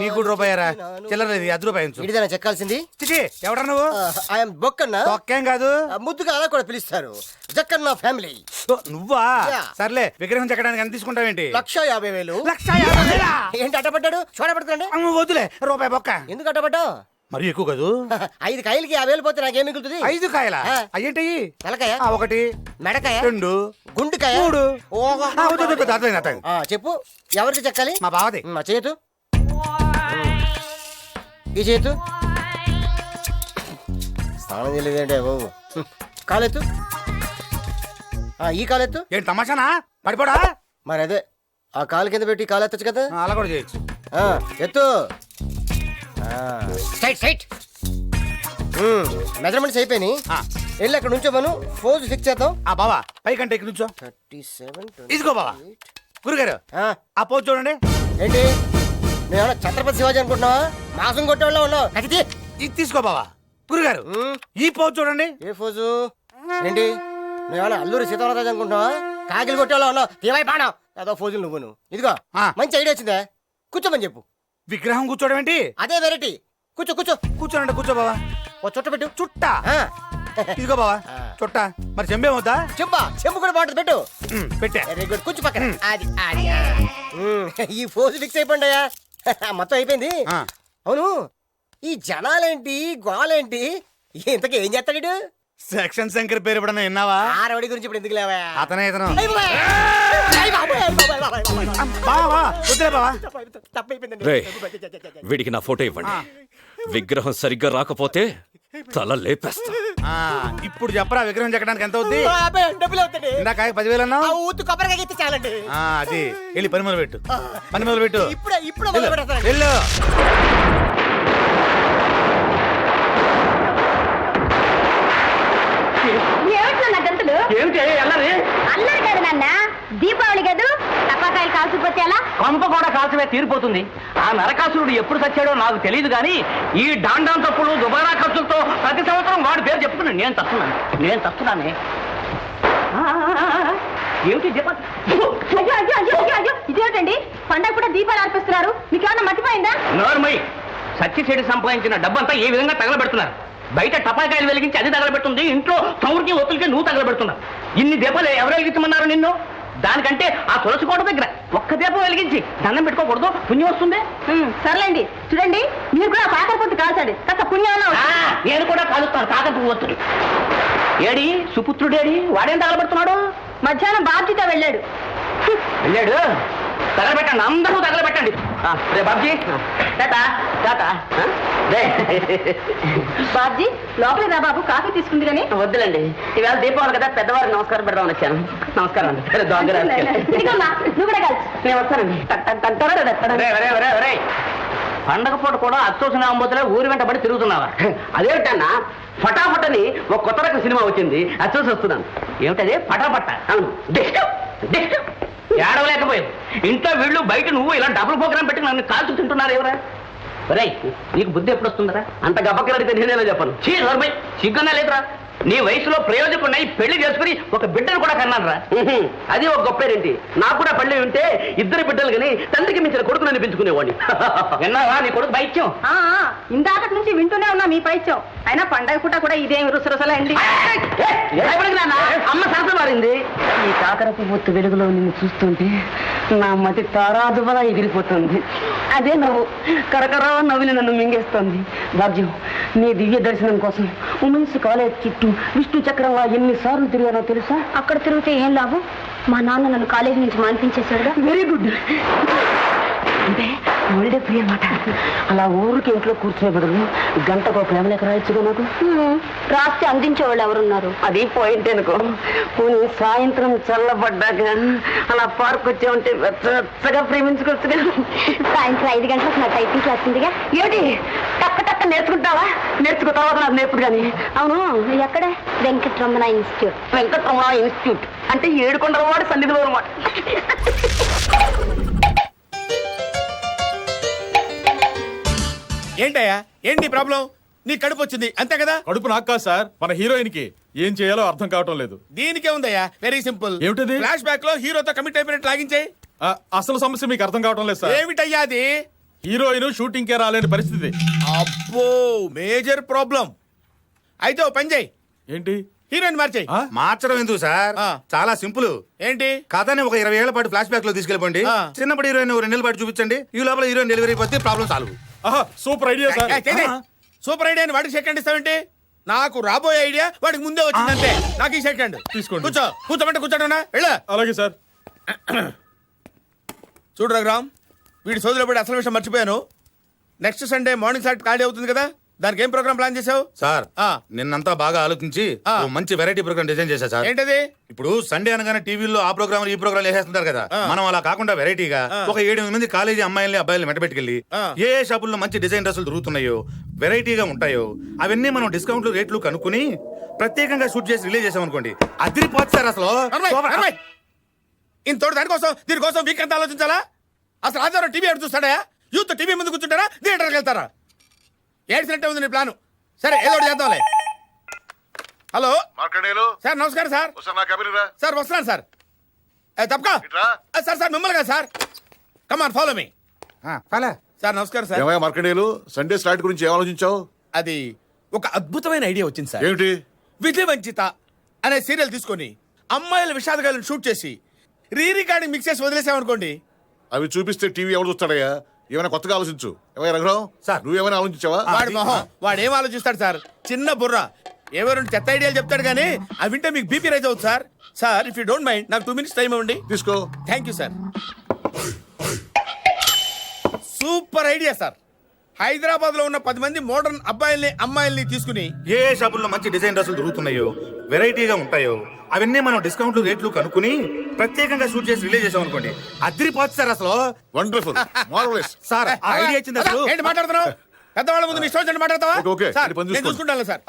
నీకు రూపాయరా చిల్లర ₹10 ఇడిదైనా చెక్కాల్సింది. ఎవడా నువ్వు? ఐఎమ్ బొక్కన్న. ఒక్కేం కాదు, ముద్దుగా అలా కూడా పిలుస్తారు. జక్కన్న ఫ్యామిలీ. నువ్వా? Yeah. సర్లే, విగ్రహం చెక్కడానికి ఎంత తీసుకుంటావేంటి? 1,50,000. 1,50,000? ఏంటి అడ్డపడ్డాడు? చూడబడుతుందండి. వద్దులే, రూపాయి బొక్క. ఎందుకు అడ్డపడ్డావు? మరి ఎక్కువ కాదు. 5 కాయలకి 50,000 పోతే నాకేం మిగులుతుంది? 5 కాయల అయ్యేంటి? తలకాయ 1, మెడకాయ 2, గుండుకాయ 3. చెప్పు, ఎవరికి చెక్కాలి? మా బావది. మా చేతు, ఈ చేతు స్నానం చేయలేదేంటే బాబు. కాలెత్తు, ఈ కాలెత్తు. ఏంటి తమాషానా? పడిపోడా? మరి అదే, ఆ కాలు కింద పెట్టి కాలెత్తచ్చు కదా. అలా కూడా చేయొచ్చు. ఎత్తు. స్ట్రైట్. మెజర్మెంట్స్ అయిపోయినాయి. వెళ్ళి అక్కడ నుంచో మనం ఫోజ్ ఫిక్స్ చేద్దాం. బావా పైకంటే ఇక్కడ నుంచో. 37. ఇదిగో బావా. గురుగారు ఆ పోజ్ చూడండి. ఏంటి నేను ఛత్రపతి శివాజీ అనుకుంటున్నావా? మాసం కొట్టేవాళ్ళ ఉన్నావు. అది ఇది తీసుకో బావా. గురుగారు ఈ పోజ్ చూడండి. ఏ ఫోజు? ఏంటి నువ్వేమన్నా అల్లూరి సీతారామరాజు అనుకుంటున్నావా? కాకిలు కొట్టేవాళ్ళ ఉన్నావు. తీవై బాణం ఏదో ఫోజులు నువ్వు. ఇదిగో మంచి ఐడియా వచ్చిందా? కూర్చోమని చెప్పు. విగ్రహం కూర్చోడం ఏంటి? అదే వెరైటీ. కూర్చోనండి. కూర్చో బావా. ఓ చుట్ట పెట్టు. చుట్ట ఇదిగో బావా చుట్ట. మరి చెంబేమవుతా? చెంబు కూడా బాగుంటుంది. పెట్టు. పెట్టా. Very good. కూర్చో పక్కన. అది ఈ ఫోజు ఫిక్స్ అయిపోండి అయ్యా. మొత్తం అయిపోయింది. అవును, ఈ జనాలేంటి గోలేంటి? ఇంతకీ ఏం చేస్తాడు? సెక్షన్ శంకర్ పేరు ఎప్పుడన్నా విన్నావా? ఆ రౌడీ గురించి ఇప్పుడు ఎందుకు లేవా? అతనే ఇతను. వీడికి నా ఫోటో ఇవ్వండి. విగ్రహం సరిగ్గా రాకపోతే తల లేపేస్తా. ఇప్పుడు చెప్పరా విగ్రహం చెక్కడానికి ఎంత అవుద్ది? ఇందాక 10,000 అన్నా. కొబ్బరికాయ ఎత్తి చాలండి. అది వెళ్ళి పని మొదలు పెట్టు. ఇప్పుడు వెళ్ళు. అల్లరి కాదు నాన్న, దీపావళి కాదు. టపాకాయలు కాల్చిపోతే ఎలా? కొంప కూడా కాల్చమే తీరిపోతుంది. ఆ నరకాసురుడు ఎప్పుడు చచ్చాడో నాకు తెలియదు కానీ ఈ డాండాం తప్పులు దుబారా ఖర్చులతో ప్రతి సంవత్సరం వాడి పేరు చెప్పుకుని నేను తస్తున్నానే. ఏమిటి ఇదేమిటండి? పండగ కూడా దీపాలు అర్పిస్తున్నారు. మీకు ఏమన్నా మర్చిపోయిందా? నోర్మై, సచ్చి చెడి సంపాదించిన డబ్బంతా ఏ విధంగా తగలబెడుతున్నారు. బయట టపాకాయలు వెలిగించి అది తగలబెట్టుంది, ఇంట్లో చౌరికి ఒత్తులకి నువ్వు తగలబెడుతున్నావు. ఇన్ని దీపాలు ఎవరు వెలిగించమన్నారు నిన్ను? దానికంటే ఆ తులసి కోట దగ్గర ఒక్క దీపం వెలిగించి దండం పెట్టుకోకూడదు? పుణ్యం వస్తుంది. సర్లేండి, చూడండి మీరు కూడా కాకర పొత్తు కాల్చండి. కాస్త పుణ్యం. నేను కూడా కాలుస్తాను కాకర ఒత్తులు. ఏడి సుపుత్రుడేడి? వాడేం తగలబెడుతున్నాడు? మధ్యాహ్నం బాబ్జీతో వెళ్ళాడు. తగలబెట్టండి, అందరూ తగలబెట్టండి. రే బాబ్జీ, బాబ్జీ లోపలికి రా బాబు, కాఫీ తీసుకుంది కానీ. వద్దులండి, ఈవేళ దీపావళి కదా, పెద్దవారికి నమస్కారం పెడదామని వచ్చాను. నమస్కారం అండి. నువ్వు కూడా కలిసి నేను వస్తానండి. పండగ పూట కూడా అచ్చోసిన అమ్మతులే ఊరి వెంటబడి తిరుగుతున్నావా? అదేమిటన్నా ఫటాఫట్ అని ఒక కొత్త రకం సినిమా వచ్చింది, అది చూసి వస్తున్నాను. ఏమిటదే ఫటాఫట్? అవును, ఏడవలేకపోయావు. ఇంట్లో వీళ్ళు బయట నువ్వు ఇలా డబుల్ ప్రోగ్రామ్ పెట్టి నన్ను కాల్చు తింటున్నారు ఎవరా? రేయ్, నీకు బుద్ధి ఎప్పుడు వస్తుందరా? అంత గబ్బకిలాడితే నేనేలా చెప్పను. సిగ్గున్నా లేదురా? నీ వయసులో ప్రయోజకున్నాయి పెళ్లి చేసుకుని ఒక బిడ్డను కూడా కన్నానరా. అది ఒక గొప్పేరేంటి? నాకు కూడా పెళ్లి ఉంటే 2 బిడ్డలు కానీ తండ్రికి మించిన కొడుకుని అనిపించుకునేవాడిని. విన్నావా నీ కొడుకు పైత్యం? ఇందాకటి నుంచి వింటూనే ఉన్నా మీ పైత్యం. అయినా పండగ పూట కూడా ఇదేమి రుసరుసలా అండి. అమ్మ సరస మారింది. ఈ కాకరపు పొత్తు వెలుగులో నిన్ను చూస్తుంటే నా మతి తారాదువలా ఎగిరిపోతుంది. అదే నవ్వు కరకరా నవ్వుని నన్ను మింగేస్తుంది. భాగ్యం, నీ దివ్య దర్శనం కోసం ఉమెన్స్ కాలేజ్ చుట్టూ విష్ణు చక్రంగా ఎన్నిసార్లు తిరిగానో తెలుసా? అక్కడ తిరిగితే ఏం లాభం? మా నాన్న నన్ను కాలేజీ నుంచి మానిపించేశాడుగా. Very good. అంటే ఒళ్ళే ప్రియ మాట. అలా ఊరికి ఇంట్లో కూర్చునే బదులు గంటకో ప్రేమ లేఖ రాయొచ్చుగా నాకు. రాస్తే అందించేవాళ్ళు ఎవరున్నారు? అది పాయింట్ అనుకో. పోనీ సాయంత్రం చల్లబడ్డాక అలా పార్క్ వచ్చే ఉంటే వెచ్చగా ప్రేమించుకోవచ్చుగా. సాయంత్రం 5 గంటలకు నా టైపింగ్ క్లాస్ ఉందిగా. ఏమిటి టక్క నేర్చుకుంటావా? నేర్చుకో, తర్వాత నాకు నేర్పుడు కానీ. అవును, ఎక్కడ? వెంకటరమణ ఇన్స్టిట్యూట్. అంటే 7 కొండల వాడు సన్నిధిలో అన్నమాట. ఏంటయ్యా, ఏంటి ప్రాబ్లం? నీ కడుపు వచ్చింది అంతే కదా? కడుపు నాకు కాదు సార్, మన హీరోయిన్ కి. ఏం చేయాలో అర్థం కావటం లేదు. దీనికే ఉందయ్యా, వెరీ సింపుల్. ఏమిటది? ఫ్లాష్ బ్యాక్ లో హీరోతో కమిట్ అయిపోయినట్టు లాగించాయి. అసలు సమస్య మీకు అర్థం కావటం లేదు సార్. ఏమిటయ్యా అది? హీరోయిన్ షూటింగ్ కే రాలేని పరిస్థితి. అబ్బో మేజర్ ప్రాబ్లం. అయితే ఓ పని చేయి, ఏంటి? హీరోయిన్ మార్చేయి. ఆ? మార్చడం ఎందుకు సార్, చాలా సింపుల్. ఏంటి కథని ఒక 20 ఏళ్ల పాటు ఫ్లాష్ బ్యాక్ లో తీసుకెళ్ళిపోండి. చిన్నప్పుడు హీరోయిన్ 2 నెలల పాటు చూపించండి. ఈ లోపల హీరోయిన్ డెలివరీ అయిపోతే ప్రాబ్లం సాల్వ్. ఆహా, super idea sir. Super idea అని వాడికి సెకండ్ ఇస్తావేంటి? నాకు రాబోయే ఐడియా వాడికి ముందే వచ్చిందంటే నాకు ఈ సెకండ్ తీసుకోండి. కూర్చోమంటే కూర్చోటనా వెళ్ళ. అలాగే సార్. చూడు రఘురామ్, వీడి సోదరులో పడి అసలు విషయం మర్చిపోయాను. నెక్స్ట్ సండే మార్నింగ్ సార్ ఖాళీ అవుతుంది కదా, దానికి ఏం ప్రోగ్రామ్ ప్లాన్ చేసావు? సార్ నిన్నంతా బాగా ఆలోచించి ఓ మంచి వెరైటీ ప్రోగ్రామ్ డిజైన్ చేశా సార్. ఏంటది? ఇప్పుడు సండే అనగానే టీవీలో ఆ ప్రోగ్రామ్ ఈ ప్రోగ్రామ్ వేసేస్తుంటారు కదా, మనం అలా కాకుండా వెరైటీగా ఒక 7-8 మంది కాలేజీ అమ్మాయిల్ని అబ్బాయిల్ని మెట్టబెట్టుకెళ్ళి ఏ షాపుల్లో మంచి డిజైన్ డ్రెస్సులు దొరుకుతున్నాయో, వెరైటీగా ఉంటాయో అవన్నీ మనం డిస్కౌంట్లు రేట్లు కనుక్కుని ప్రత్యేకంగా షూట్ చేసి రిలీజ్ చేసాం అనుకోండి, అదిరిపోతుంది సార్. అసలు ఇంతోటి దీనికోసం వీక్ అంతా ఆలోచించాలా? అసలు ఆధారం టీవీ ఎడు చూస్తాడా? యూత్ టీవీ ముందు కూర్చుంటారా, థియేటర్కి వెళ్తారా? ఏడ్చినట్టే ఉంది నీ ప్లాను. సరే ఏదో ఒకటి చేద్దాంలే. హలో మార్కండేయులు సార్, నమస్కారం సార్. వస్తున్నా కబీరురా. సార్ వస్తున్నాను సార్. తప్పకా ఇట్రా. సార్ మిమ్మల్ని కదా sir. Come on follow me. Sir నమస్కారం సార్. ఏమయ్యా మార్కండేయులు, సండే స్లాట్ గురించి ఏం ఆలోచించావు? అది ఒక అద్భుతమైన ఐడియా వచ్చింది సార్. ఏమిటి? విధి వంచిత అనే సీరియల్ తీసుకొని అమ్మాయిల విషాదగాలను షూట్ చేసి రికార్డింగ్ మిక్స్ చేసి వదిలేసామనుకోండి. అవి చూపిస్తే టీవీ ఎవరు చూస్తాడయ్యా? ఏమైనా కొత్తగా ఆలోచించు. ఏమయ్యా రఘురావు సార్, నువ్వేమైనా ఆలోచించావా? వాడి మొహం వాడు ఏం ఆలోచిస్తాడు సార్, చిన్న బుర్ర. ఎవరు చెత్త ఐడియాలు చెప్తాడు కానీ అవి వింటే మీకు బీపీ రైజ్ అవుతుంది sir. Sir if you don't mind నాకు 2 minutes టైం ఇవ్వండి. తీసుకో. Thank you sir. Super idea sir. Hyderabad లో ఉన్న 10 మంది మోడర్న్ అబ్బాయిల్ని అమ్మాయిల్ని తీసుకుని ఏ షాపుల్లో మంచి డిజైన్ డ్రెస్సులు దొరుకుతున్నాయో, వెరైటీగా ఉంటాయో అవన్నీ మనం డిస్కౌంట్లు రేట్లు కనుక్కుని ప్రత్యేకంగా షూట్ చేసి రిలీజ్ చేసాం అనుకోండి, అదిరిపోతుంది సార్. అసలు వండర్ఫుల్, మార్వెలస్. సార్ ఆ ఐడియా ఇచ్చింది అసలు. ఏంటి మాట్లాడుతున్నావు? పెద్దవాళ్ళ ముందు నీ ఇష్టం వచ్చినట్టు మాట్లాడతావా? ఓకే, సార్ ఇది పని నేను చూసుకోండి. చూసుకుంటాను సార్.